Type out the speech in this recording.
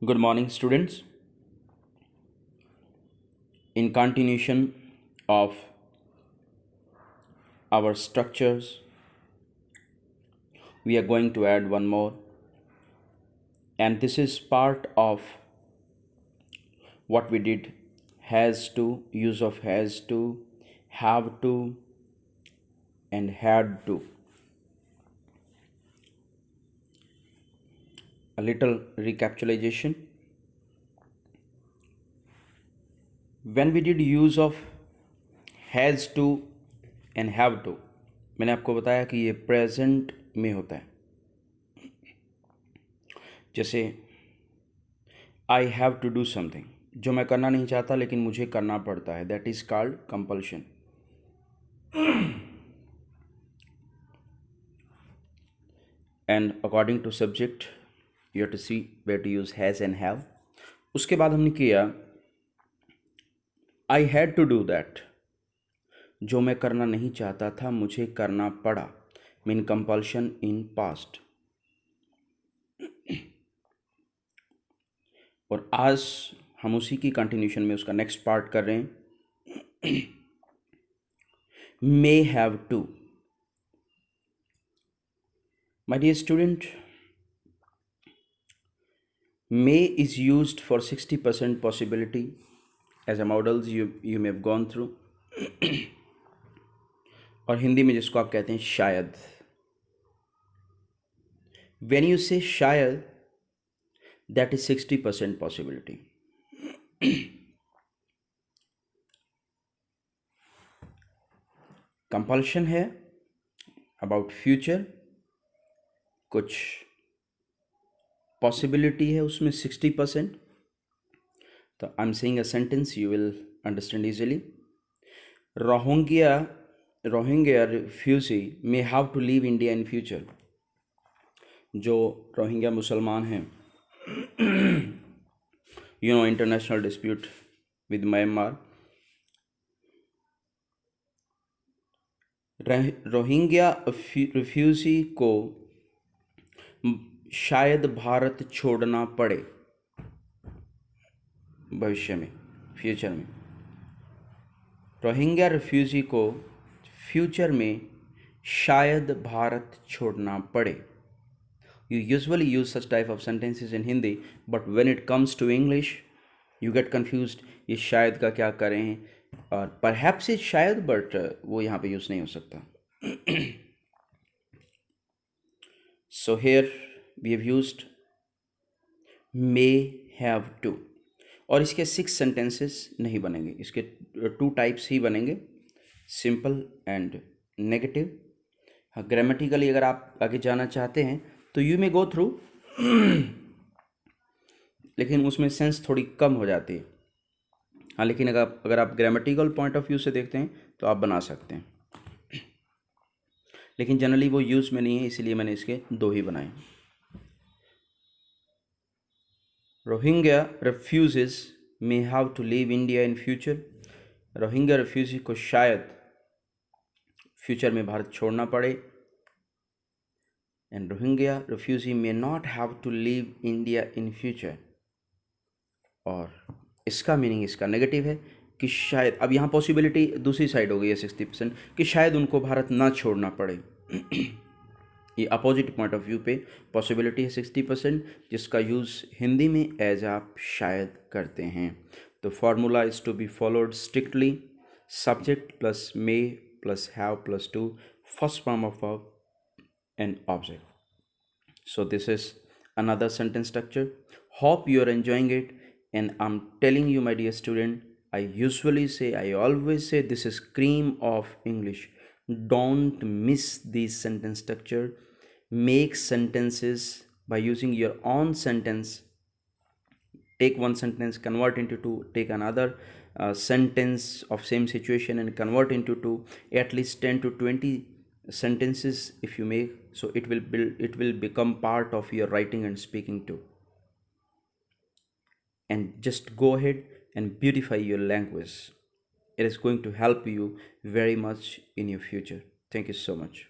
Good morning, students. In continuation of our structures, we are going to add one more, and this is part of what we did: has to, use of has to, have to, and had to. A little recapitulation. When we did use of has to and have to, मैंने आपको बताया कि ये present में होता है. जैसे I have to do something, जो मैं करना नहीं चाहता लेकिन मुझे करना पड़ता है, that is called compulsion. And according to subject you have to see where to use has and have. उसके बाद हमने किया I had to do that, जो मैं करना नहीं चाहता था मुझे करना पड़ा, मीन कंपल्शन इन पास्ट. और आज हम उसी की कंटिन्यूशन में उसका नेक्स्ट पार्ट कर रहे हैं. May have to. My dear student, may is used for 60% possibility as a models you may have gone through. और हिंदी में जिसको आप कहते हैं शायद. when you say शायद, that is 60% possibility. कंपल्शन है अबाउट फ्यूचर, कुछ पॉसिबिलिटी है उसमें 60%. तो I am saying a sentence, you will understand easily. Rohingya refugee may have to leave India in future. जो रोहिंग्या मुसलमान हैं, you know, international dispute with Myanmar. Rohingya refugee को शायद भारत छोड़ना पड़े भविष्य में, फ्यूचर में. रोहिंग्या रिफ्यूजी को फ्यूचर में शायद भारत छोड़ना पड़े. You usually use such type of sentences in Hindi, but when it comes to English, you get confused. ये शायद का क्या करें, और perhaps it's शायद, but वो यहाँ पे यूज़ नहीं हो सकता. So here we have used may have to. और इसके 6 सेंटेंसेस नहीं बनेंगे, इसके 2 टाइप्स ही बनेंगे, सिंपल एंड नेगेटिव. हाँ, ग्रामेटिकली अगर आप आगे जाना चाहते हैं तो यू मे गो थ्रू, लेकिन उसमें सेंस थोड़ी कम हो जाती है. हाँ, लेकिन अगर आप ग्रामेटिकल पॉइंट ऑफ व्यू से देखते हैं तो आप बना सकते हैं, लेकिन जनरली वो यूज़ में नहीं है, इसलिए मैंने इसके 2 ही बनाए. Rohingya refugees may have to leave India in future. Rohingya refugee को शायद फ्यूचर में भारत छोड़ना पड़े. And Rohingya refugee may not have to leave India in future. और इसका मीनिंग, इसका नेगेटिव है कि शायद, अब यहाँ पॉसिबिलिटी दूसरी साइड हो गई है 60%, कि शायद उनको भारत ना छोड़ना पड़े. ये अपोजिट पॉइंट ऑफ व्यू पे पॉसिबिलिटी है 60%, जिसका यूज़ हिंदी में एज आप शायद करते हैं. तो formula is to be followed strictly. Subject plus may plus have plus to, first form of verb and object. So this is another sentence structure. Hope you are enjoying it, and I'm telling you, my dear student, I usually say, I always say, this is cream of English. Don't miss this sentence structure. Make sentences by using your own sentence. Take one sentence, convert into two, take another sentence of same situation and convert into two, at least 10 to 20 sentences if you make, so it will become part of your writing and speaking too. And just go ahead and beautify your language. It is going to help you very much in your future. Thank you so much.